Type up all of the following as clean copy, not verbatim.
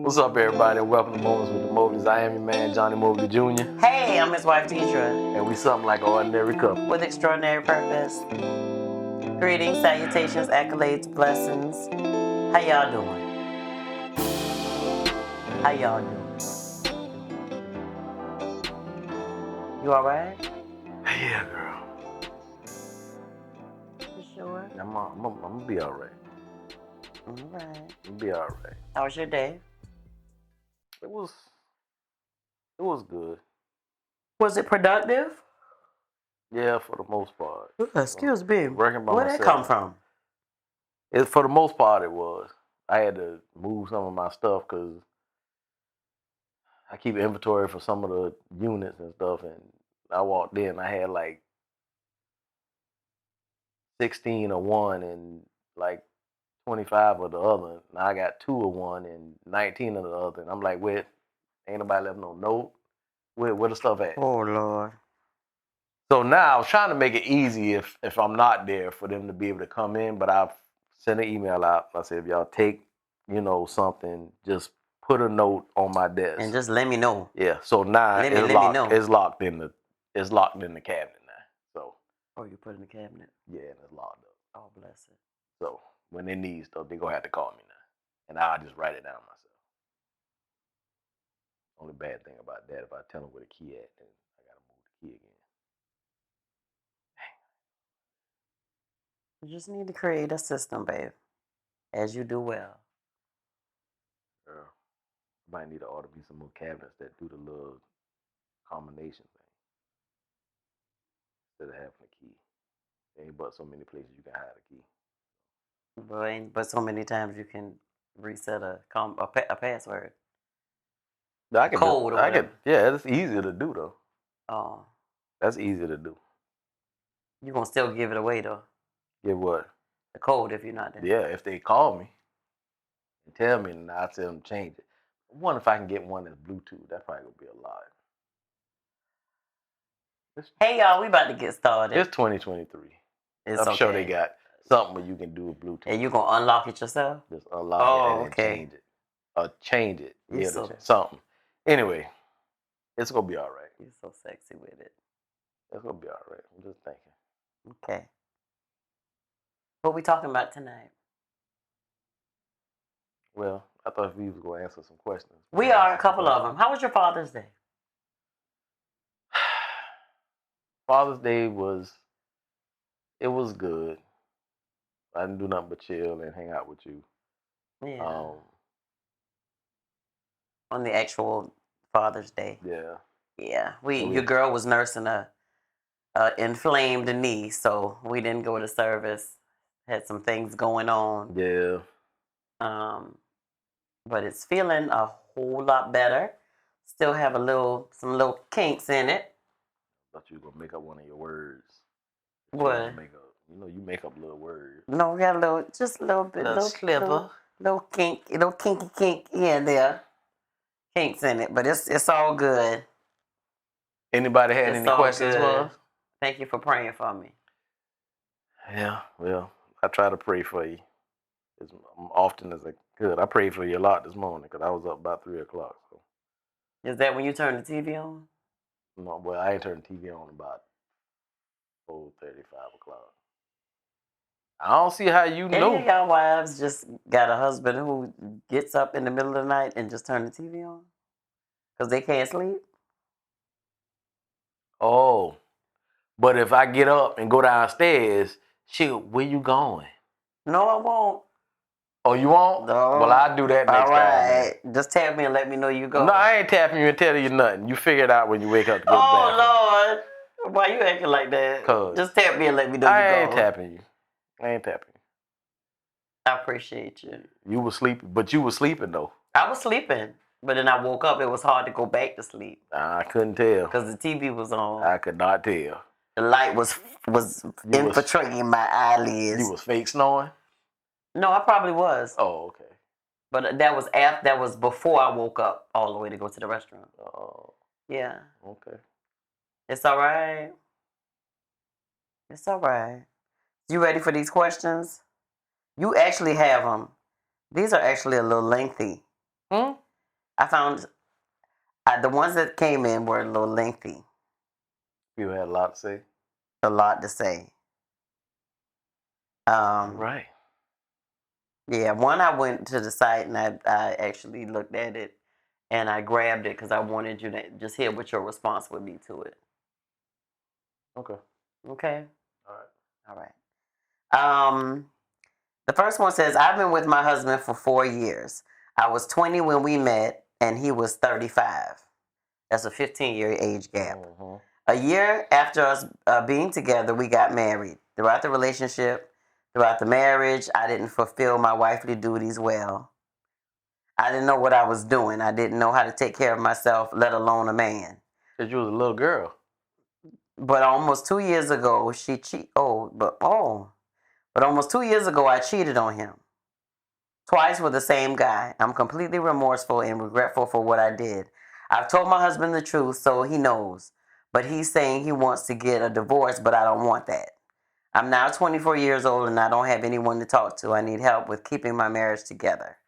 What's up, everybody? Welcome to Moments with the Mobleys. I am your man, Johnnie Mobley Jr. Hey, I'm his wife, Deirdra. And we something like an ordinary couple. With extraordinary purpose. Greetings, salutations, accolades, blessings. How y'all doing? How y'all doing? You alright? Yeah, girl. You sure? I'm gonna be alright. Alright. I'm be alright. How was your day? It was good. Was it productive? Yeah, for the most part. Excuse me. Working by Where'd myself. that come from? For the most part, it was. I had to move some of my stuff because I keep inventory for some of the units and stuff, and I walked in, I had like 16 of one and like 25 of the other. Now I got 2 of one and 19 of the other. And I'm like, wait, ain't nobody left no note. Where the stuff at? Oh, Lord. So now I was trying to make it easy if I'm not there for them to be able to come in, but I've sent an email out. I said, if y'all take, something, just put a note on my desk. And just let me know. Yeah. So now let me know. It's locked in the cabinet now. So. Oh, you put it in the cabinet? Yeah, and it's locked up. Oh, bless it. So when they need stuff, they're gonna have to call me now. And I'll just write it down myself. Only bad thing about that, if I tell them where the key at, then I gotta move the key again. You just need to create a system, babe. As you do well. Girl, I might need to order me some more cabinets that do the little combination thing. Instead of having a key. There ain't but so many places you can hide a key. But so many times you can reset a password. Code or whatever. Yeah, it's easier to do though. Oh. That's easier to do. You're gonna still give it away though. Give what? The code if you're not there. Yeah, if they call me and tell me, and I'll tell them to change it. I wonder if I can get one that's Bluetooth. That probably gonna be a lot. Hey y'all, we about to get started. It's 2023. I'm sure they got something where you can do with Bluetooth. And you gonna unlock it yourself? Just unlock it and change it. Change it. Something. Anyway, it's gonna be all right. You're so sexy with it. It's gonna be all right. I'm just thinking. Okay. What we talking about tonight? Well, I thought we was gonna answer some questions. We are a couple of them. How was your Father's Day? Father's Day was good. I didn't do nothing but chill and hang out with you. Yeah. On the actual Father's Day. Yeah. Yeah. Your girl was nursing a inflamed knee, so we didn't go to service. Had some things going on. Yeah. But it's feeling a whole lot better. Still have some little kinks in it. I thought you were gonna make up one of your words. What? You make up little words. No, we got a little bit, little sliver, little kinky kink here and there, kinks in it. But it's all good. Anybody had any questions for us? Thank you for praying for me. Yeah, well, I try to pray for you as often as I could. I prayed for you a lot this morning because I was up about 3 o'clock. So. Is that when you turn the TV on? No, well, I ain't turned the TV on about 4:30, 5 o'clock. I don't see how you know. Any of y'all wives just got a husband who gets up in the middle of the night and just turn the TV on? Because they can't sleep? Oh. But if I get up and go downstairs, shoot, where you going? No, I won't. Oh, you won't? No. Well, I'll do that next time. All right. Just tap me and let me know you go. No, I ain't tapping you and telling you nothing. You figure it out when you wake up to go to the bathroom. Oh, Lord. Why you acting like that? Just tap me and let me know you go. I ain't tapping you. I appreciate you. You were sleeping, but you were sleeping, though. I was sleeping, but then I woke up. It was hard to go back to sleep. I couldn't tell. Because the TV was on. I could not tell. The light was infiltrating my eyelids. You was fake snoring? No, I probably was. Oh, okay. But that was before I woke up all the way to go to the restaurant. Oh. Yeah. Okay. It's all right. It's all right. You ready for these questions? You actually have them. These are actually a little lengthy. I found the ones that came in were a little lengthy. People had a lot to say. A lot to say. Right. Yeah, one I went to the site and I actually looked at it and I grabbed it because I wanted you to just hear what your response would be to it. Okay. Okay. All right. All right. The first one says, I've been with my husband for 4 years. I was 20 when we met and he was 35. That's a 15-year age gap. Mm-hmm. A year after us being together, we got married. Throughout the relationship, throughout the marriage, I didn't fulfill my wifely duties well. I didn't know what I was doing. I didn't know how to take care of myself, let alone a man. Because you was a little girl. But almost 2 years ago, but almost 2 years ago, I cheated on him. Twice with the same guy. I'm completely remorseful and regretful for what I did. I've told my husband the truth, so he knows. But he's saying he wants to get a divorce, but I don't want that. I'm now 24 years old and I don't have anyone to talk to. I need help with keeping my marriage together.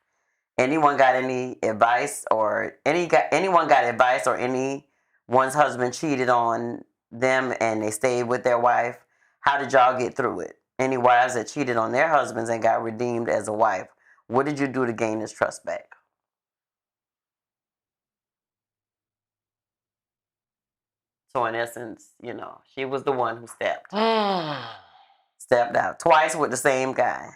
Anyone got any advice or anyone got advice or anyone's husband cheated on them and they stayed with their wife? How did y'all get through it? Any wives that cheated on their husbands and got redeemed as a wife? What did you do to gain his trust back? So in essence, she was the one who stepped out twice with the same guy.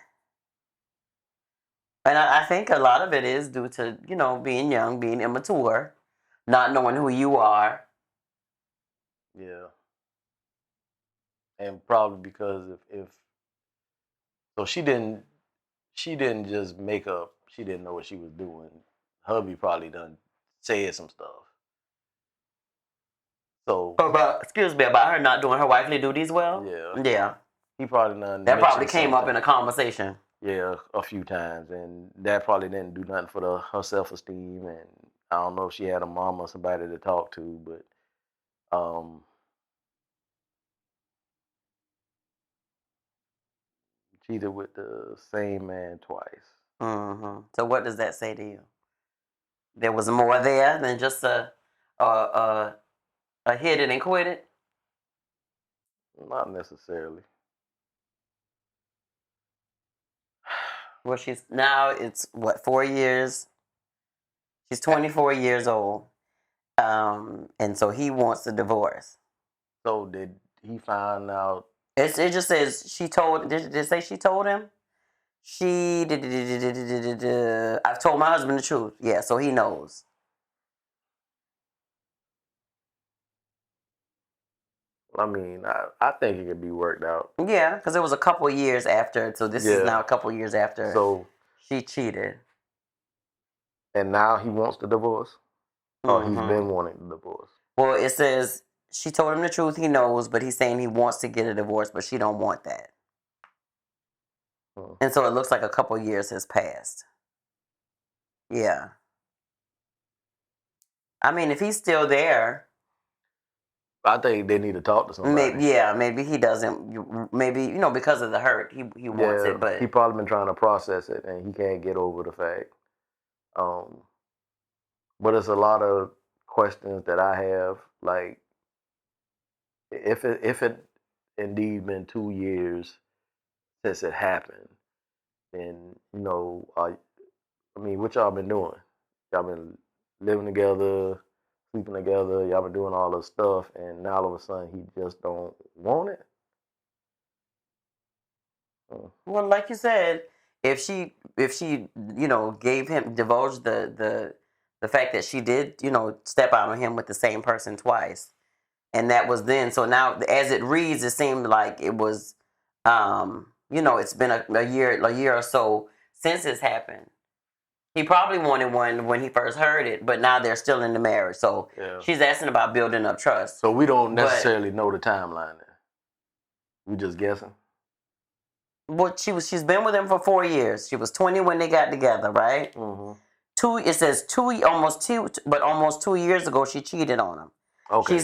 And I think a lot of it is due to, being young, being immature, not knowing who you are. Yeah. And probably because if so she didn't just make up, she didn't know what she was doing. Hubby probably done said some stuff. So about her not doing her wifely duties well? Yeah. He probably done that probably came up in a conversation. Yeah, a few times, and that probably didn't do nothing for her self-esteem. And I don't know if she had a mom or somebody to talk to, but cheated with the same man twice. Mm-hmm. So what does that say to you? There was more there than just a hit it and quit it? Not necessarily. Well, it's what, 4 years? She's 24 years old. And so he wants a divorce. So did he find out? It just says did it say she told him? I've told my husband the truth. Yeah, so he knows. I mean, I think it could be worked out. Yeah, because it was a couple years after. So this is now a couple years after she cheated. And now he wants the divorce? Or he's been wanting the divorce? Well, it says she told him the truth, he knows, but he's saying he wants to get a divorce, but she don't want that. And so it looks like a couple years has passed. Yeah. I mean, if he's still there, I think they need to talk to somebody. Maybe he doesn't. Maybe, because of the hurt, he wants it, but he probably been trying to process it, and he can't get over the fact. But it's a lot of questions that I have, like if it indeed been 2 years since it happened, then what y'all been doing? Y'all been living together, sleeping together. Y'all been doing all this stuff, and now all of a sudden he just don't want it. Well, like you said, if she gave him, divulged the fact that she did step out on him with the same person twice, and that was then. So now, as it reads, it seemed like it was, it's been a year or so since it's happened. He probably wanted one when he first heard it, but now they're still in the marriage. So she's asking about building up trust. So we don't necessarily know the timeline there. We just guessing. Well, she's been with him for 4 years. She was 20 when they got together, right? Mm-hmm. It says almost 2 years ago she cheated on him. Okay.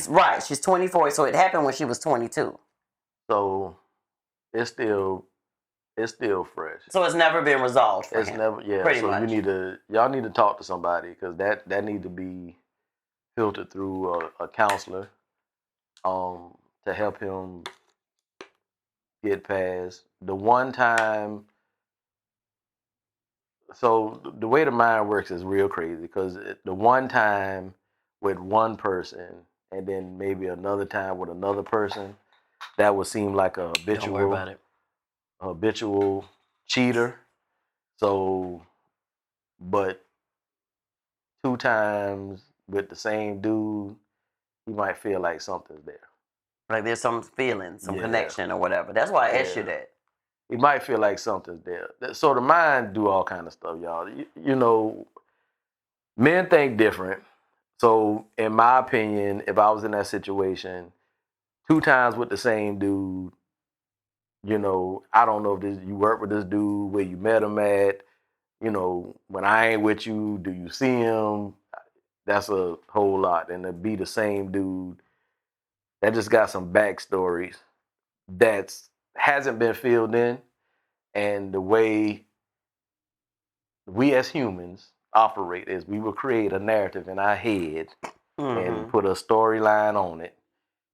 She's 24, so it happened when she was 22. So it's still It's still fresh. So it's never been resolved for It's him. never, yeah. Pretty So much. y'all need to talk to somebody because that need to be filtered through a counselor, to help him get past the one time. So the way the mind works is real crazy because the one time with one person and then maybe another time with another person, that would seem like a Don't worry about it. habitual cheater. So, but 2 times with the same dude, he might feel like something's there. Like there's some feeling, some Yeah. connection or whatever. That's why I asked you Yeah. that. He might feel like something's there. So the mind do all kind of stuff, y'all. You know, men think different. So in my opinion, if I was in that situation, 2 times with the same dude, you know, I don't know if you work with this dude, where you met him at, you know, when I ain't with you, do you see him? That's a whole lot. And to be the same dude, that just got some backstories that's hasn't been filled in. And the way we as humans operate is we will create a narrative in our head and put a storyline on it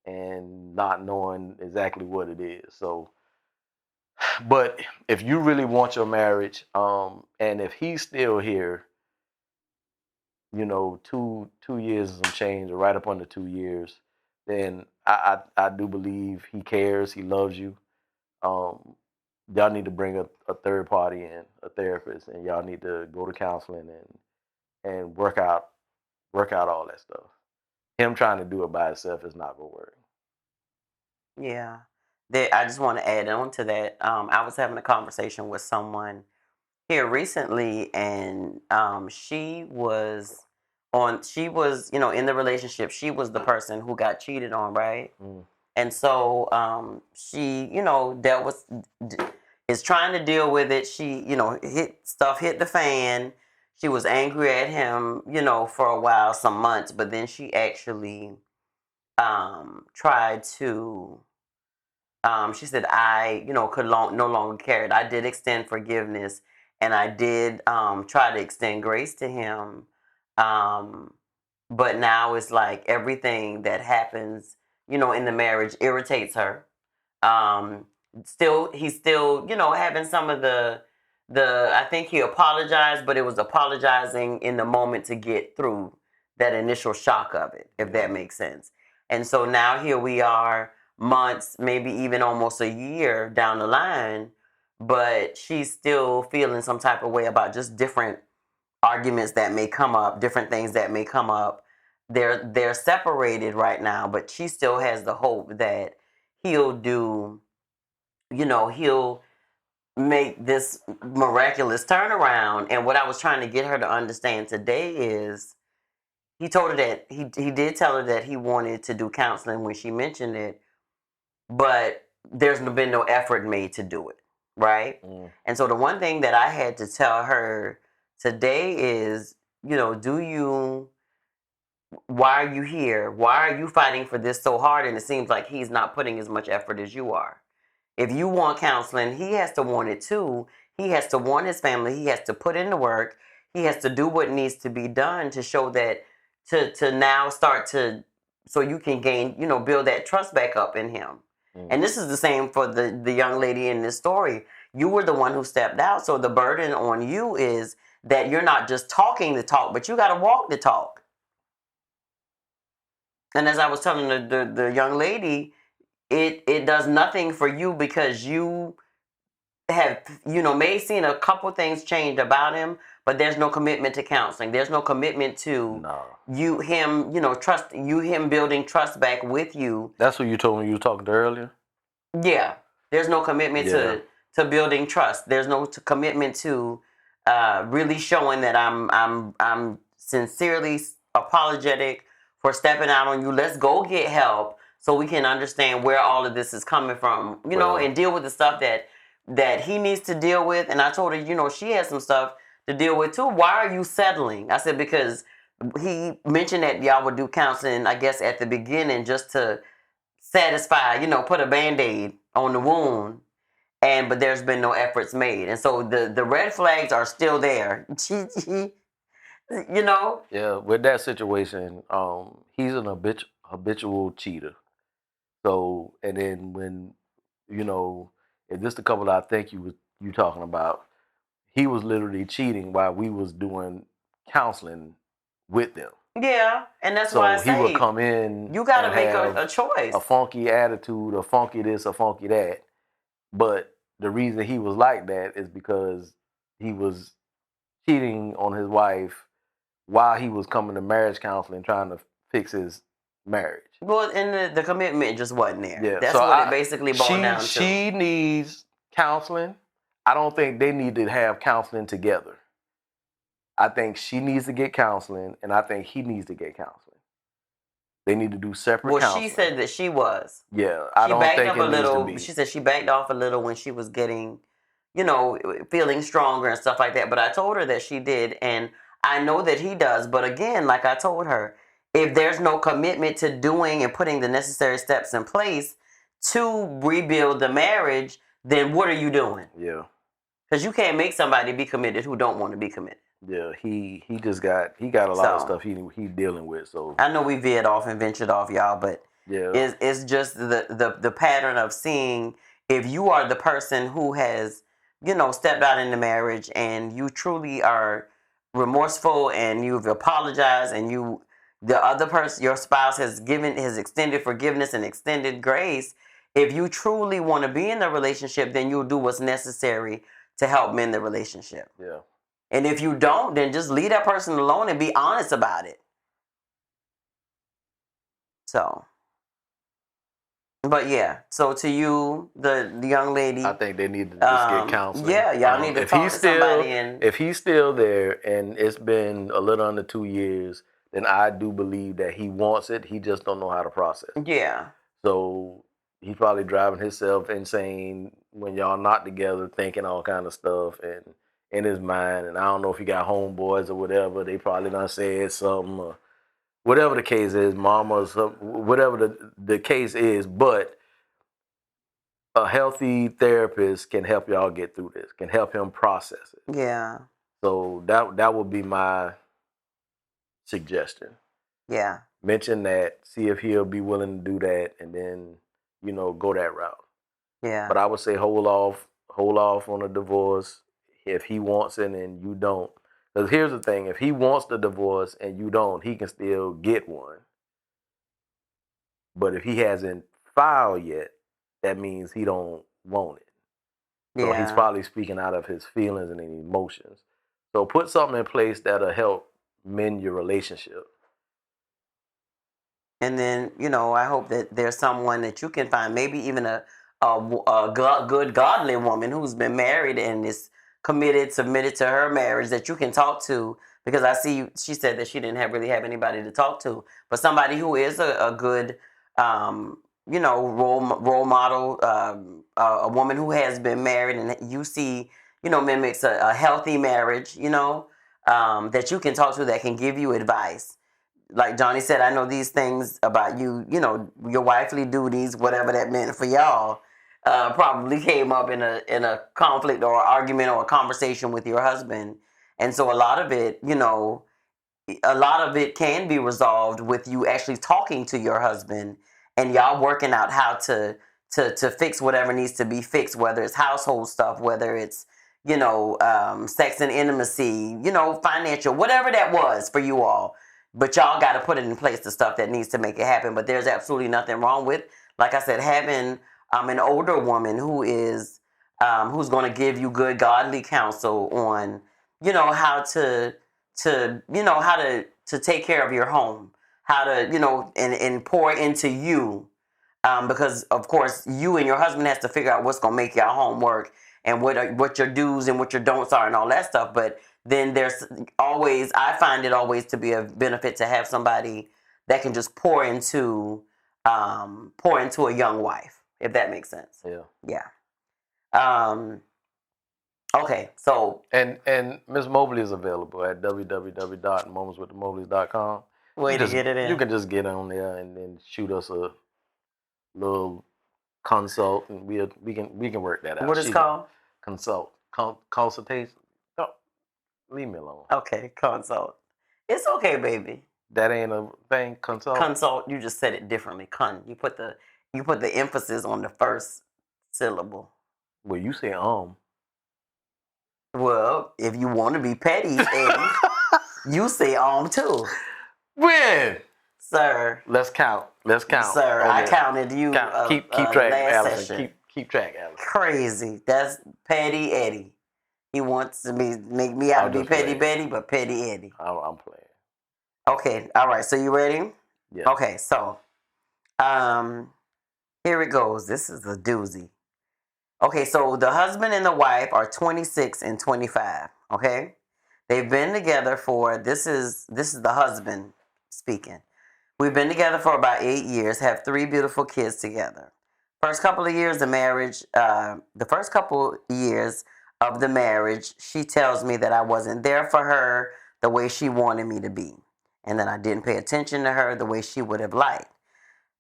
and not knowing exactly what it is. So, but if you really want your marriage, and if he's still here, you know, two years and some change, or right up under 2 years, then I do believe he cares, he loves you. Um, y'all need to bring a third party in, a therapist, and y'all need to go to counseling and work out all that stuff. Him trying to do it by himself is not gonna work. Yeah. I just want to add on to that. I was having a conversation with someone here recently, and she was, in the relationship. She was the person who got cheated on, right? Mm. And so she, dealt with, is trying to deal with it. She, hit the fan. She was angry at him, for a while, some months, but then she actually tried to. She said, I, could no longer carry it. I did extend forgiveness, and I did try to extend grace to him. Um, but now it's like everything that happens, in the marriage irritates her. Um, he's still, having some of I think he apologized, but it was apologizing in the moment to get through that initial shock of it, if that makes sense. And so now here we are, months, maybe even almost a year down the line, but she's still feeling some type of way about just different arguments that may come up, different things that may come up. They're separated right now, but she still has the hope that he'll do, he'll make this miraculous turnaround. And what I was trying to get her to understand today is he told her that he did tell her that he wanted to do counseling when she mentioned it, but there's been no effort made to do it, right? Mm. And so the one thing that I had to tell her today is, why are you here? Why are you fighting for this so hard? And it seems like he's not putting as much effort as you are. If you want counseling, he has to want it too. He has to want his family. He has to put in the work. He has to do what needs to be done to show that, to now start to, so you can gain, build that trust back up in him. And this is the same for the young lady in this story. You were the one who stepped out. So the burden on you is that you're not just talking the talk, but you got to walk the talk. And as I was telling the young lady, it does nothing for you because you have, may have seen a couple things change about him, but there's no commitment to counseling. There's no commitment to him building trust back with you. That's what you told me you were talking to earlier? Yeah. There's no commitment to building trust. There's no commitment to really showing that I'm sincerely apologetic for stepping out on you. Let's go get help so we can understand where all of this is coming from, and deal with the stuff that he needs to deal with. And I told her, she has some stuff to deal with too. Why are you settling? I said, because he mentioned that y'all would do counseling, I guess, at the beginning just to satisfy, put a Band-Aid on the wound. but there's been no efforts made, and so the red flags are still there. You know. Yeah, with that situation, he's an habitual cheater. So, and then when, you know, if this the couple I think you talking about, he was literally cheating while we was doing counseling with them. Yeah, and that's why I So he would say come in you got to and make have a choice. a funky attitude, a funky this, a funky that. But the reason he was like that is because he was cheating on his wife while he was coming to marriage counseling trying to fix his marriage. Well, and the commitment just wasn't there. Yeah, That's so what it basically boiled down to. She needs counseling. I don't think they need to have counseling together. I think she needs to get counseling, and I think he needs to get counseling. They need to do separate counseling. She said that she was. Yeah, I don't think it needs to be. She said she backed off a little when she was getting, feeling stronger and stuff like that. But I told her that she did, and I know that he does. But again, like I told her, if there's no commitment to doing and putting the necessary steps in place to rebuild the marriage, then what are you doing? Yeah. Because you can't make somebody be committed who don't want to be committed. Yeah, he got a lot of stuff he dealing with. So I know we veered off and ventured off, y'all, but yeah, it's just the pattern of seeing if you are the person who has stepped out in the marriage and you truly are remorseful and you've apologized and the other person, your spouse, has extended forgiveness and extended grace. If you truly want to be in the relationship, then you'll do what's necessary to help mend the relationship. Yeah. And if you don't, then just leave that person alone and be honest about it. So, but yeah. So to you, the young lady, I think they need to just get counseling. Yeah, y'all need to talk to somebody. And if he's still there and it's been a little under 2 years, then I do believe that he wants it. He just don't know how to process it. Yeah. So he's probably driving himself insane when y'all not together, thinking all kind of stuff and in his mind. And I don't know if he got homeboys or whatever. They probably done said something or whatever the case is, mamas, whatever the case is. But a healthy therapist can help y'all get through this, can help him process it. Yeah. So that would be my suggestion. Yeah. Mention that, see if he'll be willing to do that, and then, go that route. Yeah. But I would say hold off on a divorce if he wants it and you don't. Because here's the thing, if he wants the divorce and you don't, he can still get one. But if he hasn't filed yet, that means he don't want it. So he's probably speaking out of his feelings and emotions. So put something in place that'll help mend your relationship. And then, I hope that there's someone that you can find, maybe even a good godly woman who's been married and is submitted to her marriage that you can talk to. Because I see she said that she didn't really have anybody to talk to, but somebody who is a good, role model, a woman who has been married and you see, mimics a healthy marriage, that you can talk to that can give you advice. Like Johnny said, I know these things about you, your wifely duties, whatever that meant for y'all, probably came up in a conflict or argument or a conversation with your husband. And so a lot of it can be resolved with you actually talking to your husband and y'all working out how to fix whatever needs to be fixed, whether it's household stuff, whether it's, sex and intimacy, financial, whatever that was for you all. But y'all got to put it in place, the stuff that needs to make it happen. But there's absolutely nothing wrong with, like I said, having an older woman who is who's going to give you good godly counsel on, how to take care of your home, how to, and pour into you. Because of course you and your husband has to figure out what's going to make your home work and what your do's and what your don'ts are and all that stuff. But then I find it always to be a benefit to have somebody that can just pour into a young wife, if that makes sense. Yeah. Okay, so and Miss Mobley is available at consult, and we can work that out. What is it called? Consult. Consultation. Don't leave me alone. Okay, consult. It's okay, baby. That ain't a thing. Consult. Consult. You just said it differently. You put the emphasis on the first syllable. Well, you say Well, if you want to be petty, Eddie, you say too. When? Sir. Let's count. Sir, okay. I counted you. Keep track, Allison. Keep track, Allison. Crazy. That's Petty Eddie. He wants to make me out to be Petty Betty, but Petty Eddie. I'm playing. Okay. All right. So you ready? Yeah. Okay. So, here it goes. This is a doozy. Okay. So the husband and the wife are 26 and 25. Okay. They've been together for, this is the husband speaking. We've been together for about 8 years, have 3 beautiful kids together. First couple of years of marriage, the first couple years of the marriage, she tells me that I wasn't there for her the way she wanted me to be. And that I didn't pay attention to her the way she would have liked.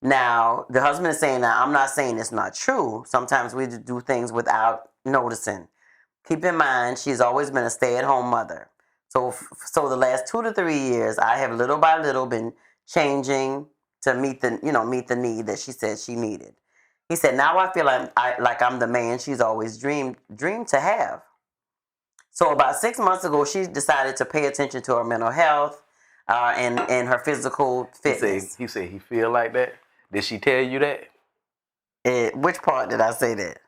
Now, the husband is saying that I'm not saying it's not true. Sometimes we do things without noticing. Keep in mind, she's always been a stay-at-home mother. So the last 2 to 3 years, I have little by little been changing to meet the need that she said she needed. He said, now I feel like I'm the man she's always dreamed to have. So about 6 months ago, she decided to pay attention to her mental health and her physical fitness. He said he feel like that. Did she tell you that? Which part did I say that?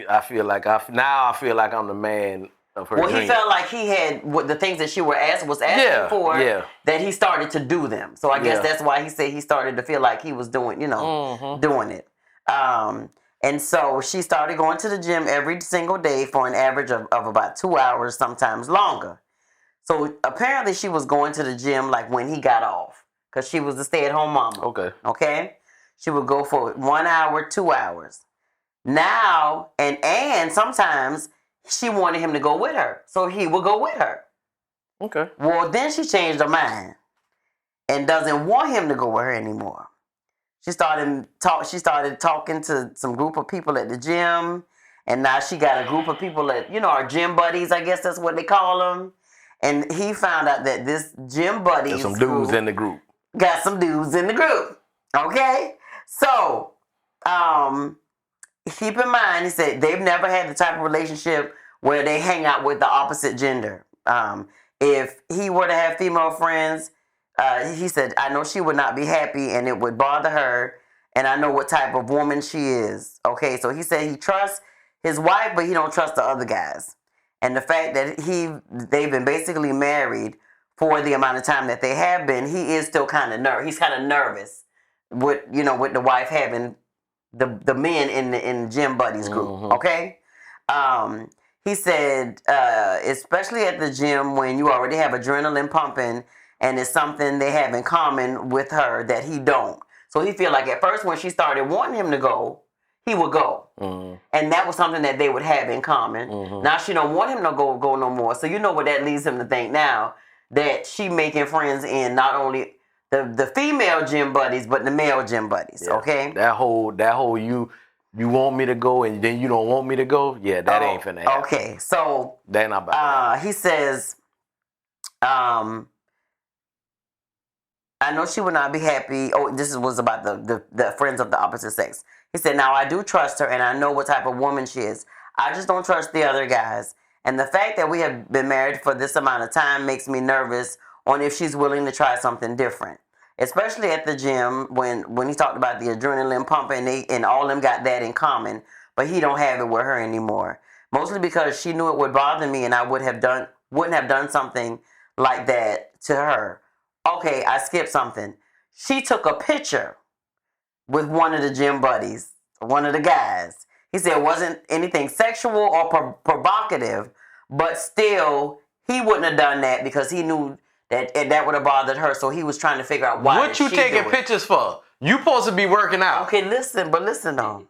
I feel like I'm the man of her dream. He felt like he had the things that she was asking for, that he started to do them. So I guess that's why he said he started to feel like he was doing, doing it. And so she started going to the gym every single day for an average of about 2 hours, sometimes longer. So apparently she was going to the gym like when he got off, because she was a stay-at-home mama. Okay. She would go for 1 hour, 2 hours. Now, and sometimes she wanted him to go with her, so he would go with her. Okay. Well, then she changed her mind and doesn't want him to go with her anymore. She started talking to some group of people at the gym, and now she got a group of people that, our gym buddies, I guess that's what they call them. And he found out that this gym buddies There's some dudes in the group. Got some dudes in the group. Okay? So, keep in mind, he said they've never had the type of relationship where they hang out with the opposite gender. If he were to have female friends, he said, I know she would not be happy and it would bother her, and I know what type of woman she is. Okay, so he said he trusts his wife, but he don't trust the other guys. And the fact that they've been basically married for the amount of time that they have been, he is still kind of nervous. He's kind of nervous with the wife having the men in the gym buddies group. Mm-hmm. Okay. He said, especially at the gym when you already have adrenaline pumping and it's something they have in common with her that he don't. So he feel like at first when she started wanting him to go, he would go. Mm-hmm. And that was something that they would have in common. Mm-hmm. Now she don't want him to go no more. So you know what that leads him to think now, that she making friends in not only the female gym buddies, but the male gym buddies. Yeah. Okay? That whole you want me to go and then you don't want me to go? Yeah, that ain't finna happen. Okay, so that ain't about he says, I know she would not be happy. Oh, this was about the friends of the opposite sex. He said, now I do trust her and I know what type of woman she is. I just don't trust the other guys. And the fact that we have been married for this amount of time makes me nervous on if she's willing to try something different. Especially at the gym when he talked about the adrenaline pumping and all of them got that in common, but he don't have it with her anymore. Mostly because she knew it would bother me and I wouldn't have done something like that to her. Okay, I skipped something. She took a picture with one of the gym buddies, one of the guys. He said it wasn't anything sexual or provocative, but still, he wouldn't have done that because he knew that would have bothered her. So he was trying to figure out why. What you taking pictures for? You supposed to be working out. Okay, listen though.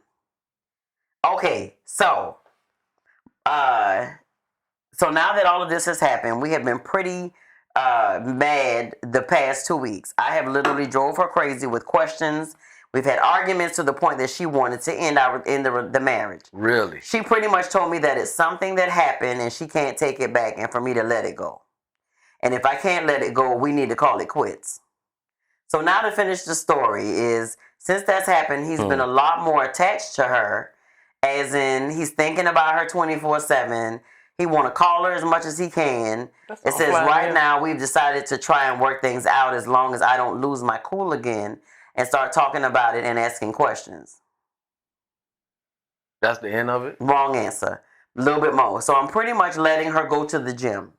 Okay, so now that all of this has happened, we have been pretty mad the past 2 weeks. I have literally drove her crazy with questions. We've had arguments to the point that she wanted to end the marriage. Really? She pretty much told me that it's something that happened and she can't take it back and for me to let it go. And if I can't let it go, we need to call it quits. So now to finish the story is, since that's happened, he's been a lot more attached to her, as in he's thinking about her 24/7. He want to call her as much as he can. It says right now we've decided to try and work things out as long as I don't lose my cool again and start talking about it and asking questions. That's the end of it? Wrong answer. A little bit more. So I'm pretty much letting her go to the gym.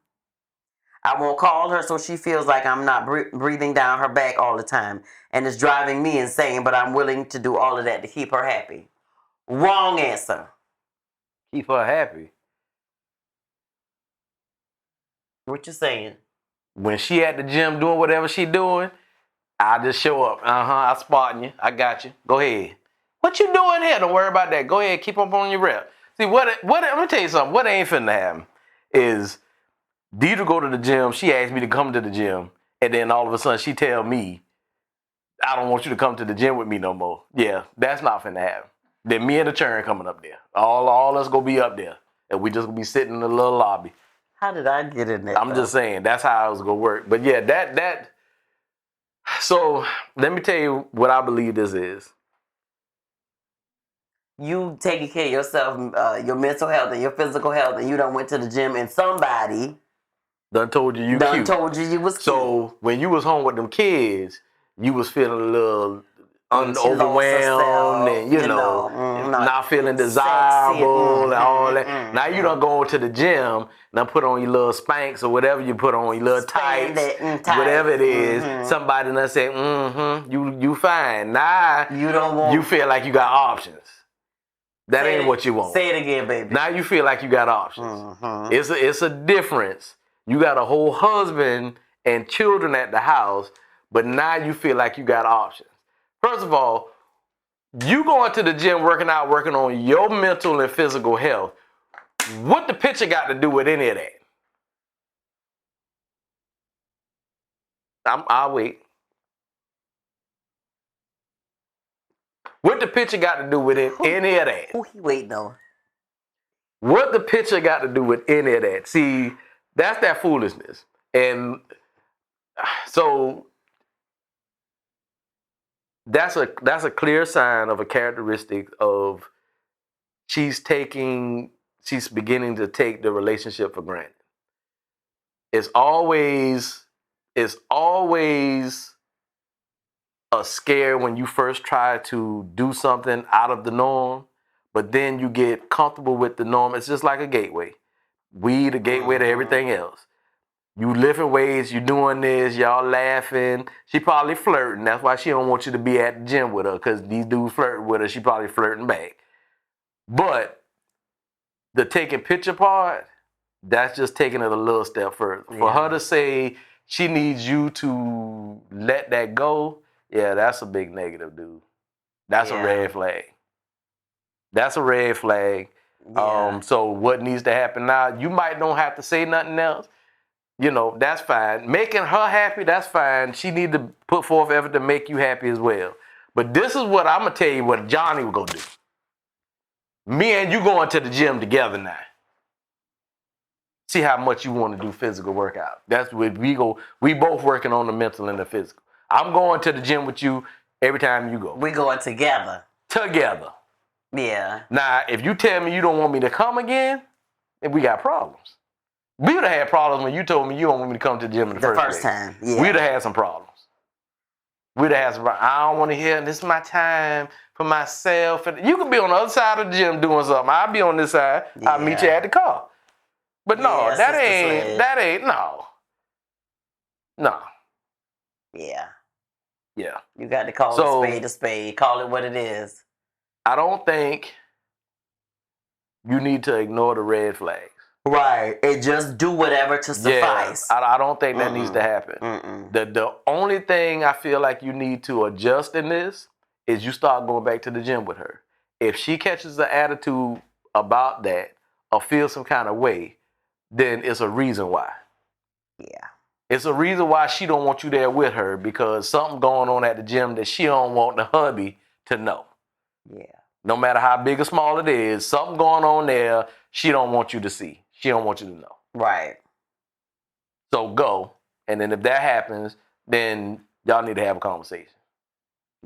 I won't call her so she feels like I'm not breathing down her back all the time. And it's driving me insane, but I'm willing to do all of that to keep her happy. Wrong answer. Keep her happy. What you saying? When she at the gym doing whatever she doing, I just show up. I spotting you. I got you. Go ahead. What you doing here? Don't worry about that. Go ahead. Keep up on your rep. See, let me tell you something. What ain't finna happen is Deirdra go to the gym. She asked me to come to the gym. And then all of a sudden she tell me, I don't want you to come to the gym with me no more. Yeah, that's not finna happen. Then me and the churn coming up there. All us gonna be up there. And we just gonna be sitting in the little lobby. How did I get in there? I'm just saying, that's how it was gonna work. But yeah, that. So let me tell you what I believe this is. You taking care of yourself, your mental health and your physical health, and you done went to the gym and somebody done told you done cute. told you was cute. So when you was home with them kids, you was feeling a little overwhelmed and you know not feeling desirable and all that. Now you done go to the gym, now put on your little Spanx or whatever you put on, your little tights, whatever it is. Somebody done say, you fine. Now you feel like you got options. That ain't what you want. Say it again, baby. Now you feel like you got options. It's a difference. You got a whole husband and children at the house, but now you feel like you got options. First of all, you going to the gym, working on your mental and physical health. What the picture got to do with any of that? I'll wait. What the picture got to do with any of that? Who he waiting on? What the picture got to do with any of that? See, that's that foolishness. And so that's a clear sign of a characteristic of she's beginning to take the relationship for granted. It's always a scare when you first try to do something out of the norm, but then you get comfortable with the norm. It's just like a gateway. We the gateway to everything else. You lifting weights, you doing this, y'all laughing. She probably flirting. That's why she don't want you to be at the gym with her, because these dudes flirting with her. She probably flirting back. But the taking picture part, that's just taking it a little step further. Yeah. For her to say she needs you to let that go, yeah, that's a big negative, dude. That's a red flag. That's a red flag. Yeah. So what needs to happen now? You might don't have to say nothing else. You know, that's fine. Making her happy, that's fine. She need to put forth effort to make you happy as well. But this is what I'm going to tell you what Johnny will go do. Me and you going to the gym together now. See how much you want to do physical workout. That's what we go. We both working on the mental and the physical. I'm going to the gym with you every time you go. We going together. Together. Yeah. Now, if you tell me you don't want me to come again, then we got problems. We would have had problems when you told me you don't want me to come to the gym in the first place. Time. Yeah. We'd have had some problems. We'd have had some problems. I don't want to hear, this is my time for myself. You could be on the other side of the gym doing something. I'll be on this side. Yeah. I'll meet you at the car. But no, that ain't, no. Yeah. Yeah. You got to call a spade. Call it what it is. I don't think you need to ignore the red flags. Right. And just do whatever to suffice. Yeah, I don't think that needs to happen. The only thing I feel like you need to adjust in this is you start going back to the gym with her. If she catches the attitude about that or feels some kind of way, then it's a reason why. Yeah. It's a reason why she don't want you there with her, because something going on at the gym that she don't want the hubby to know. Yeah. No matter how big or small it is, something going on there she don't want you to see. She don't want you to know. Right. So go. And then if that happens, then y'all need to have a conversation.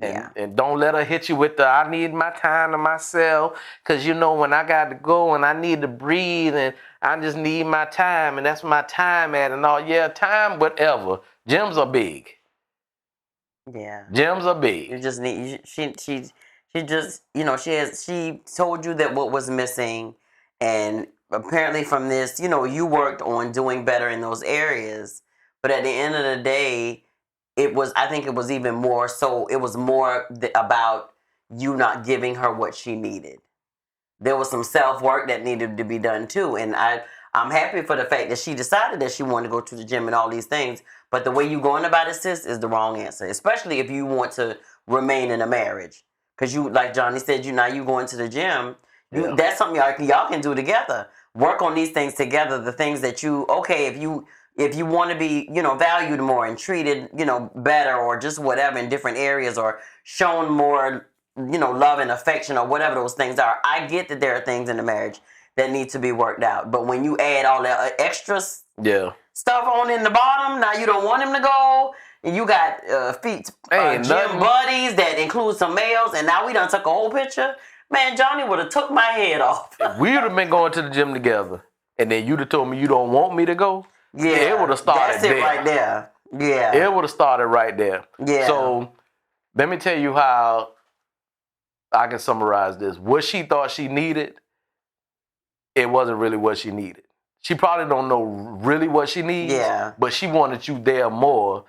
And don't let her hit you with the, I need my time to myself, because, you know, when I got to go and I need to breathe and I just need my time and that's my time at and all. Yeah, time, whatever. Gyms are big. Yeah. Gyms are big. You just need, she just, you know, she told you that what was missing, and apparently from this, you know, you worked on doing better in those areas, but at the end of the day, I think it was even more so, it was more about you not giving her what she needed. There was some self-work that needed to be done too, and I'm happy for the fact that she decided that she wanted to go to the gym and all these things, but the way you going about it, sis, is the wrong answer, especially if you want to remain in a marriage. Because you, like Johnny said, you going to the gym, that's something y'all can do together. Work on these things together, the things that if you want to be, you know, valued more and treated, you know, better, or just whatever in different areas, or shown more, you know, love and affection, or whatever those things are. I get that there are things in the marriage that need to be worked out, but when you add all that extra stuff on in the bottom, now you don't want him to go, and you got gym buddies that include some males, and now we done took a whole picture. Man, Johnny would have took my head off. If we would have been going to the gym together, and then you'd have told me you don't want me to go, it would have started there. Right there. Yeah. It would have started right there. Yeah. So let me tell you how I can summarize this. What she thought she needed, it wasn't really what she needed. She probably don't know really what she needs, but she wanted you there more.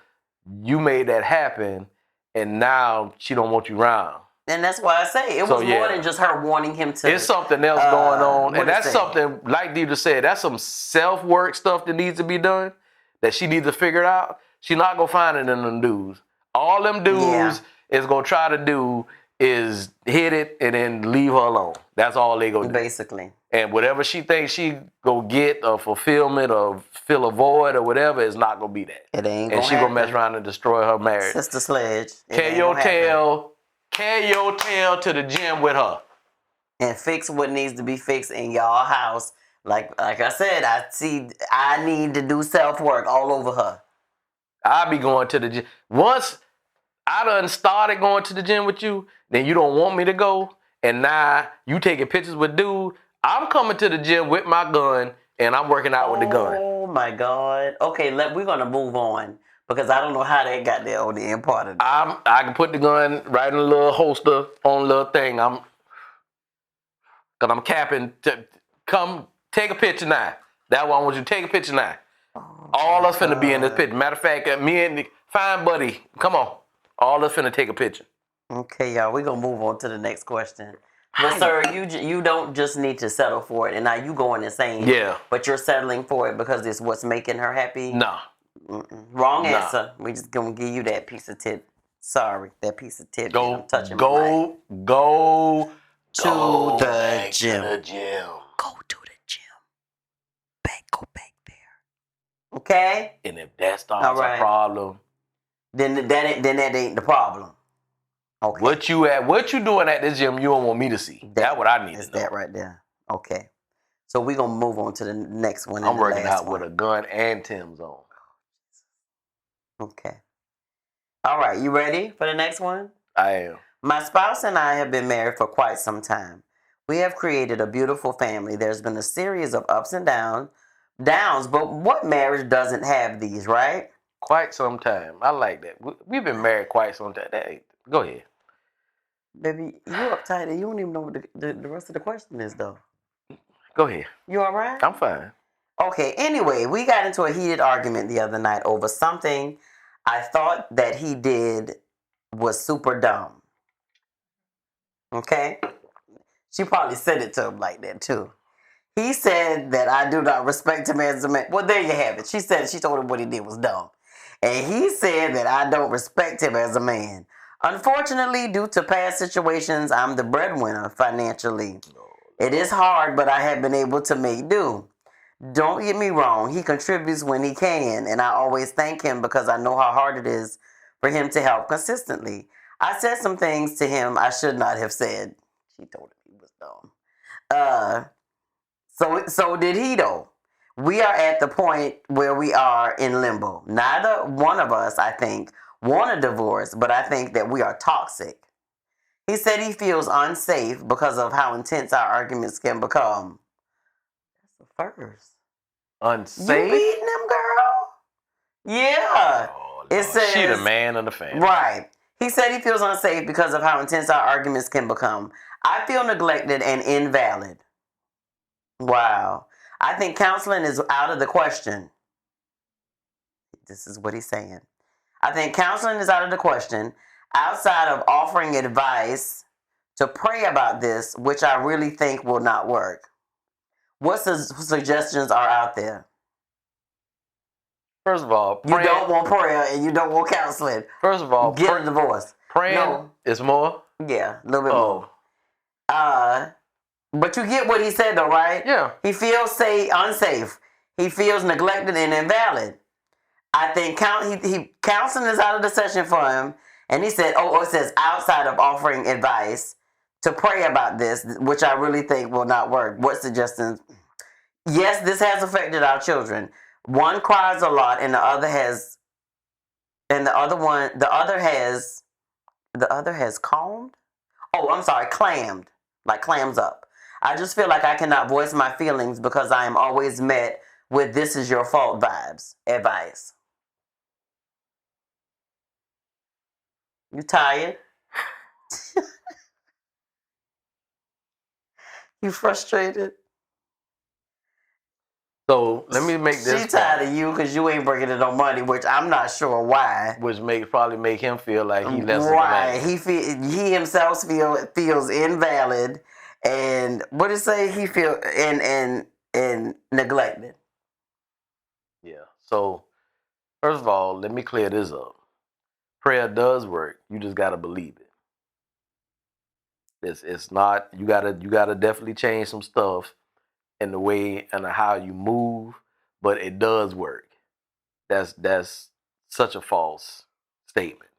You made that happen, and now she don't want you around. And that's why I say it was more than just her wanting him to. It's something else going on. And that's something, like Deirdra said, that's some self-work stuff that needs to be done, that she needs to figure out. She's not going to find it in them dudes. All them dudes is going to try to do is hit it and then leave her alone. That's all they going to do. Basically. And whatever she thinks she going to get, a fulfillment, or fill a void, or whatever, is not going to be that. It ain't going to And she going to mess around and destroy her marriage. Sister Sledge. Carry your tail to the gym with her. And fix what needs to be fixed in y'all house. Like I said, I need to do self-work all over her. I'll be going to the gym. Once I done started going to the gym with you, then you don't want me to go, and now you taking pictures with dude. I'm coming to the gym with my gun, and I'm working out with the gun. Oh my God. Okay, we're going to move on, because I don't know how they got there on the end part of it. I can put the gun right in a little holster on a little thing. Because I'm capping to come take a picture now. That's why I want you to take a picture now. Oh, all us finna be in this picture. Matter of fact, me and the fine buddy, come on. All us finna take a picture. Okay, y'all, we're going to move on to the next question. But sir, you don't just need to settle for it, and now you going and saying, but you're settling for it because it's what's making her happy? No. Wrong answer. We just going to give you that piece of tip. Sorry, that piece of tip. Go to the gym. Go to the gym. Go to the gym. Go back there. Okay? And if that starts a problem, then that ain't the problem. Okay. What you doing at this gym you don't want me to see? That's what I need to know. That right there. Okay. So we're going to move on to the next one. I'm working out with a gun and Tim's on. Okay. All right. You ready for the next one? I am. My spouse and I have been married for quite some time. We have created a beautiful family. There's been a series of ups and downs, but what marriage doesn't have these, right? Quite some time. I like that. We've been married quite some time. Go ahead. Baby, you uptight and you don't even know what the rest of the question is, though. Go ahead. You all right? I'm fine. Okay, anyway, we got into a heated argument the other night over something I thought that he did was super dumb. Okay? She probably said it to him like that, too. He said that I do not respect him as a man. Well, there you have it. She told him what he did was dumb. And he said that I don't respect him as a man. Unfortunately, due to past situations, I'm the breadwinner financially. It is hard, but I have been able to make do. Don't get me wrong, he contributes when he can, and I always thank him because I know how hard it is for him to help consistently. I said some things to him I should not have said. She told him he was dumb. So did he though. We are at the point where we are in limbo. Neither one of us, I think, want a divorce, but I think that we are toxic. He said he feels unsafe because of how intense our arguments can become. That's the first. Unsafe? You beating him, girl? Yeah. Oh, it Lord. says She the man of the family. Right. He said he feels unsafe because of how intense our arguments can become. I feel neglected and invalid. Wow. I think counseling is out of the question. This is what he's saying. I think counseling is out of the question. Outside of offering advice to pray about this, which I really think will not work. What suggestions are out there? First of all, you don't want prayer and you don't want counseling. First of all, get a divorce. Praying is more. Yeah, a little bit more. But you get what he said though, right? Yeah. He feels unsafe. He feels neglected and invalid. I think counseling is out of the session for him. And he said, it says outside of offering advice to pray about this, which I really think will not work. What suggestions? Yes, this has affected our children. One cries a lot, and the other has calmed. Oh, I'm sorry, clammed, like clams up. I just feel like I cannot voice my feelings because I am always met with "this is your fault" advice. You tired? You frustrated? So let me make this. She tired of you because you ain't bringing in no money, which I'm not sure why. Which probably make him feel like he less right. He himself feels invalid, and what did it say? He feel and neglected. Yeah. So first of all, let me clear this up. Prayer does work. You just gotta believe it. It's not. You gotta definitely change some stuff in the way and how you move, but it does work. That's such a false statement.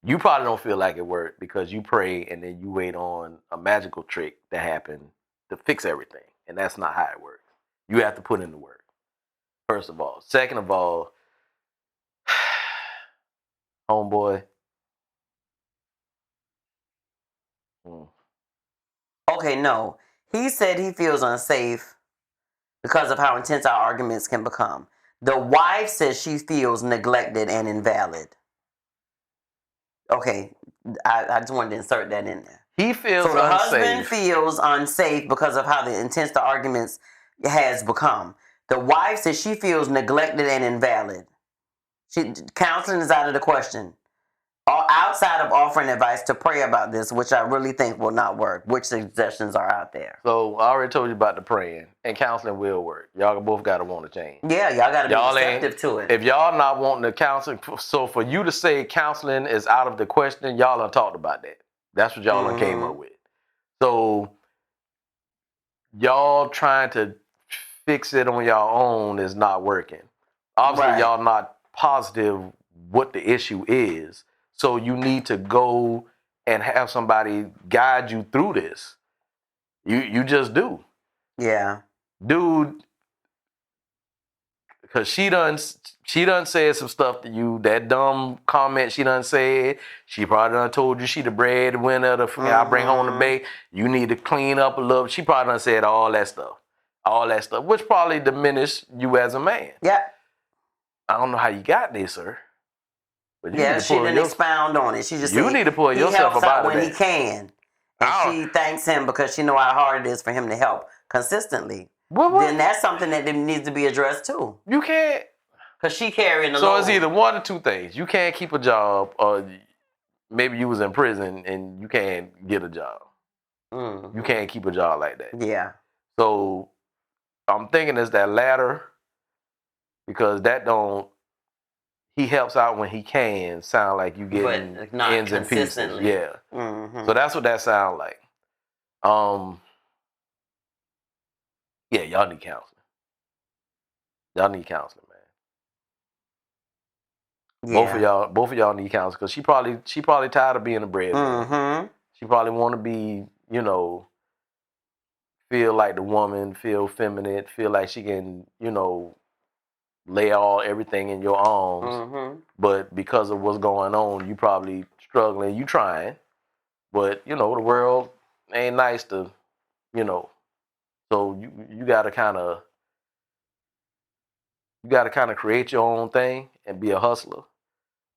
You probably don't feel like it worked because you pray and then you wait on a magical trick to happen to fix everything, and that's not how it works. You have to put in the work. First of all. Second of all, homeboy. Okay, no. He said he feels unsafe because of how intense our arguments can become. The wife says she feels neglected and invalid. Okay, I just wanted to insert that in there. He feels so the unsafe. husband feels unsafe because of how intense the arguments has become. The wife says she feels neglected and invalid. Counseling is out of the question. Outside of offering advice to pray about this, which I really think will not work. Which suggestions are out there? So I already told you about the praying, and counseling will work. Y'all both got to want to change. Yeah, y'all got to be receptive to it. If y'all not wanting the counseling, so for you to say counseling is out of the question, y'all done talked about that. That's what y'all done came up with. So y'all trying to fix it on y'all own is not working. Obviously, y'all not positive what the issue is. So you need to go and have somebody guide you through this. You just do. Yeah. Dude, because she done said some stuff to you. That dumb comment she done said. She probably done told you she the breadwinner. I bring home the bake. You need to clean up a little. She probably done said all that stuff. Which probably diminished you as a man. Yeah. I don't know how you got there, sir. But she didn't expound on it. She just said need to pull yourself up out of that. when he can. And she thanks him because she know how hard it is for him to help consistently. Then that's something that needs to be addressed too. You can't. Because she carrying the load. So load. it's either one or two things. You can't keep a job, or maybe you was in prison and you can't get a job. You can't keep a job like that. Yeah. So I'm thinking it's that latter, because that don't. He helps out when he can. Sound like you getting ends and pieces. Yeah. So that's what that sound like. Yeah, y'all need counseling. Y'all need counseling, man. Yeah. Both of y'all need counseling because she probably tired of being a breadwinner. Mm-hmm. She probably want to be, feel like the woman, feel feminine, feel like she can, lay everything in your arms. Mm-hmm. But because of what's going on, you probably struggling. You trying, but the world ain't nice to, you know. So you gotta kind of create your own thing and be a hustler.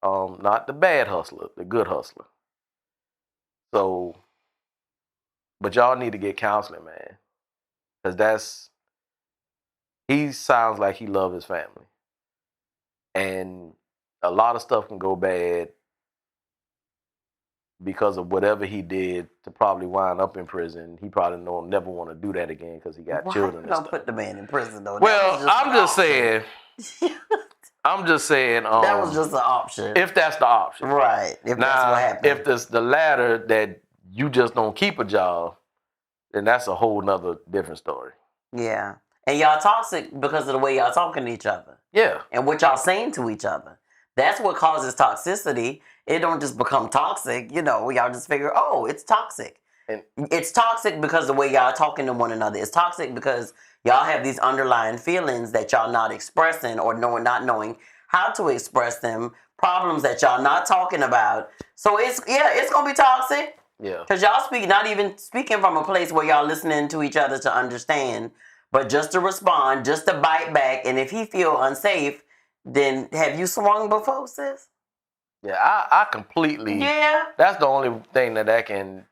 Not the bad hustler, the good hustler. So, but y'all need to get counseling, man, because he sounds like he loves his family, and a lot of stuff can go bad because of whatever he did to probably wind up in prison. He probably never want to do that again because he got Why children you and don't stuff. put the man in prison though? Well, I'm just saying. That was just an option. If that's the option, right? If now, that's what happened. if this the latter that you just don't keep a job, then that's a whole nother different story. Yeah. And y'all toxic because of the way y'all talking to each other. Yeah. And what y'all saying to each other. That's what causes toxicity. It don't just become toxic, y'all just figure, oh, it's toxic. And it's toxic because the way y'all talking to one another. It's toxic because y'all have these underlying feelings that y'all not expressing or not knowing how to express them, problems that y'all not talking about. So it's gonna be toxic. Yeah. Because y'all not even speaking from a place where y'all listening to each other to understand, but just to respond, just to bite back. And if he feel unsafe, then have you swung before, sis? Yeah, I completely. Yeah. That's the only thing that can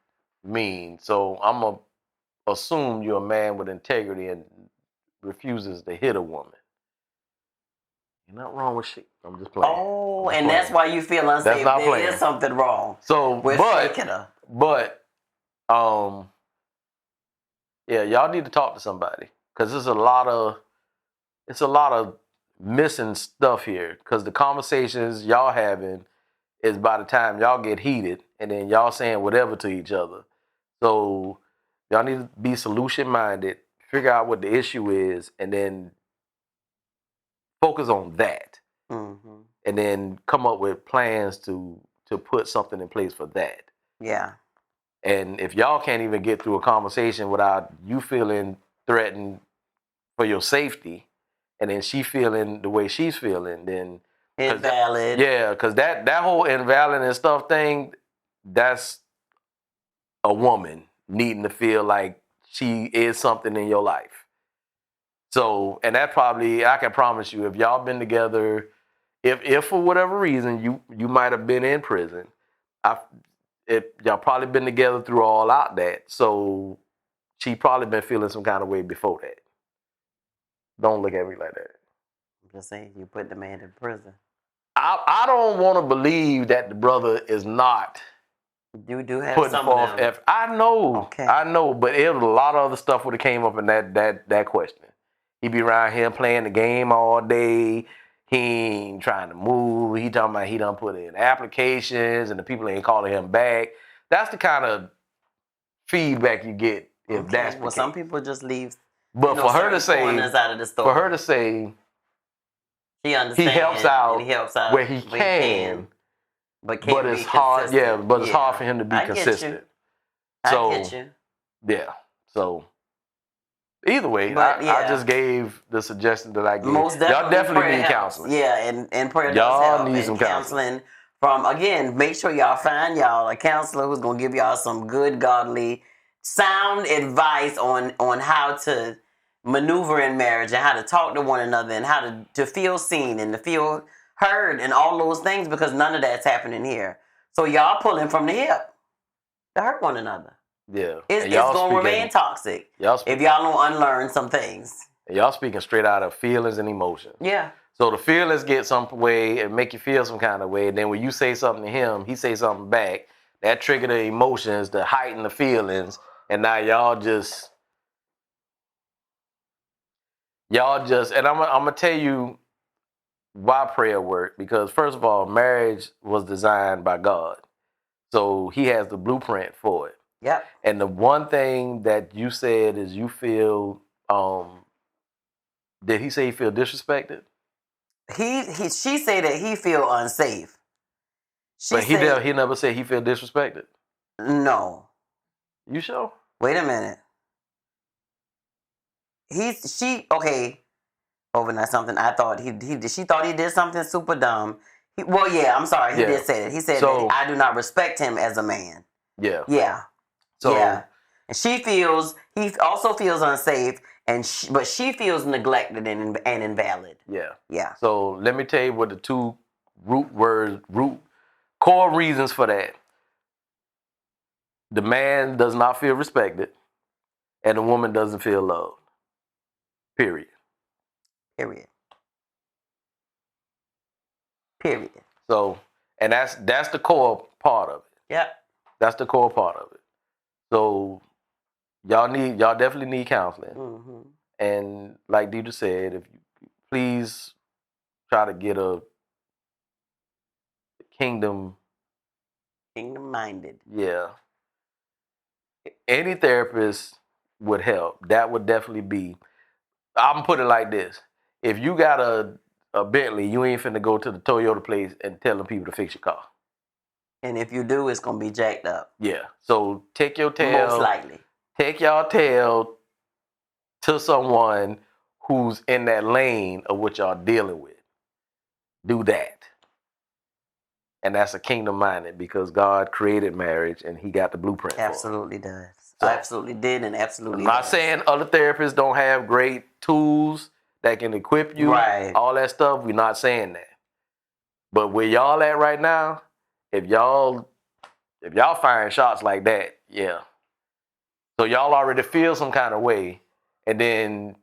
mean. So I'm gonna assume you're a man with integrity and refuses to hit a woman. You're not wrong with shit. I'm just playing. Oh, and that's why you feel unsafe. That's not there playing. is something wrong. So, with faking her. But, yeah, y'all need to talk to somebody because it's a lot of missing stuff here. Because the conversations y'all having is by the time y'all get heated and then y'all saying whatever to each other. So y'all need to be solution minded, figure out what the issue is, and then focus on that. Mm-hmm. And then come up with plans to put something in place for that. Yeah. And if y'all can't even get through a conversation without you feeling threatened for your safety, and then she feeling the way she's feeling, then invalid. Because that whole invalid and stuff thing, that's a woman needing to feel like she is something in your life. So, and that probably, I can promise you, if y'all been together, if for whatever reason you might have been in prison, y'all probably been together through all out that. So she probably been feeling some kind of way before that. Don't look at me like that. I'm just saying, you put the man in prison. I don't want to believe that the brother is not. You do have putting some forth of them. I know. Okay. I know, but it was a lot of other stuff would have came up in that question. He be around here playing the game all day. He ain't trying to move. He talking about he done put in applications and the people ain't calling him back. That's the kind of feedback you get if that's the case. Some people just leave. But for her to say, out of the story. He understands. He helps out, and he helps out where he can. But it's hard. Yeah, but it's hard for him to be consistent. I get you. Yeah. So either way, but, I just gave the suggestion that I gave. Most y'all definitely need helps. counseling. Yeah, and prayer y'all does help. need and some counseling. From, again, make sure y'all find y'all a counselor who's going to give y'all some good, godly, sound advice on how to maneuver in marriage and how to talk to one another and how to feel seen and to feel heard and all those things, because none of that's happening here. So y'all pulling from the hip to hurt one another. Yeah. It's going to remain toxic if y'all don't unlearn some things. And y'all speaking straight out of feelings and emotions. Yeah. So the feelings get some way and make you feel some kind of way. And then when you say something to him, he say something back. That trigger the emotions to heighten the feelings. And now y'all just, and I'm going to tell you why prayer work. Because first of all, marriage was designed by God. So he has the blueprint for it. Yep. And the one thing that you said is you feel Did he say he feel disrespected? She said that he feel unsafe. But he never said he feel disrespected. No. You sure? Wait a minute. Okay. Overnight something. I thought she thought he did something super dumb. I'm sorry. He did say it. He said that I do not respect him as a man. Yeah. Yeah. So, yeah. And he also feels unsafe, but she feels neglected and invalid. Yeah. Yeah. So let me tell you what the two core reasons for that. The man does not feel respected, and the woman doesn't feel loved. Period. So, and that's the core part of it. Yeah. That's the core part of it. So, y'all definitely need counseling. Mm-hmm. And like Deirdra said, if you please try to get a kingdom-minded. Yeah. Any therapist would help. That would definitely be. I'm put it like this: if you got a Bentley, you ain't finna go to the Toyota place and tell them people to fix your car. And if you do, it's gonna be jacked up. Yeah. So take your tail. Most likely. Take y'all tail to someone who's in that lane of what y'all dealing with. Do that. And that's a kingdom minded because God created marriage and he got the blueprint. Absolutely for it. does. So, absolutely did and absolutely I'm not saying other therapists don't have great tools that can equip you. Right. All that stuff. We're not saying that. But where y'all at right now, if y'all firing shots like that, yeah. So y'all already feel some kind of way, and then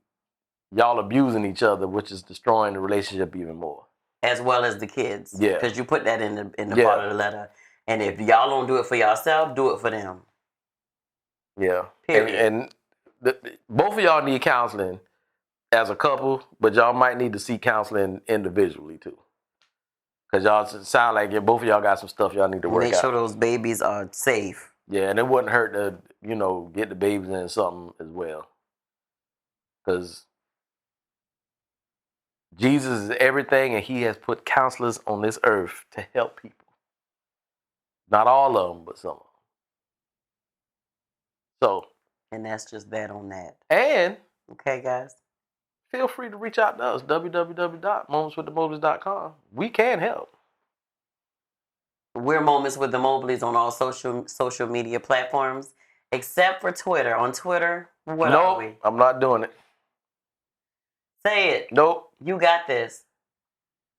y'all abusing each other, which is destroying the relationship even more. As well as the kids. Yeah. Because you put that in the part of the letter. And if y'all don't do it for yourself, do it for them. Yeah. Period. And both of y'all need counseling as a couple, but y'all might need to seek counseling individually too. Because y'all sound like both of y'all got some stuff y'all need to work out. Make sure those babies are safe. Yeah, and it wouldn't hurt to, get the babies in something as well. Because Jesus is everything, and he has put counselors on this earth to help people. Not all of them, but some of them. So. And that's just that on that. And. Okay, guys. Feel free to reach out to us, www.momentswiththemobleys.com. We can help. We're Moments with the Mobleys on all social media platforms, except for Twitter. On Twitter, what are we? I'm not doing it. Say it. Nope. You got this.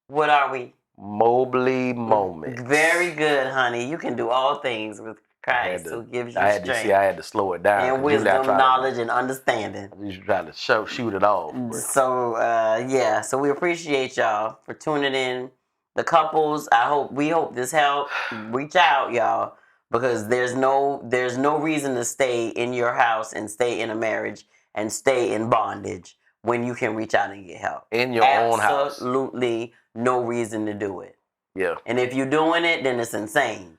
What are we? Mobley Moments. Very good, honey. You can do all things with Christ who gives you strength. I had to slow it down. And wisdom, knowledge, and understanding. You trying to shoot it off. So, So we appreciate y'all for tuning in. The couples, we hope this helped. Reach out, y'all, because there's no reason to stay in your house and stay in a marriage and stay in bondage when you can reach out and get help. In your own house. Absolutely no reason to do it. Yeah. And if you're doing it, then it's insane.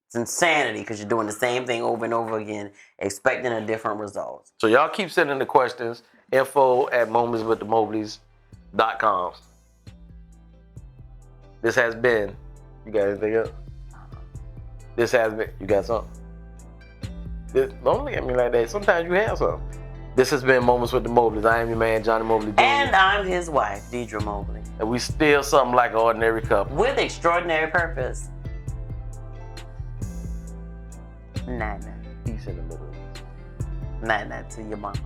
It's insanity because you're doing the same thing over and over again, expecting a different result. So y'all keep sending the questions. info@momentswiththemobleys.com. This has been. You got anything else? This has been. You got something? Don't look at me like that. Sometimes you have something. This has been Moments with the Mobleys. I am your man, Johnnie Mobley Jr. And I'm his wife, Deirdra Mobley. And we still something like an ordinary couple. With extraordinary purpose. Night. Peace in the middle. Night to your mama.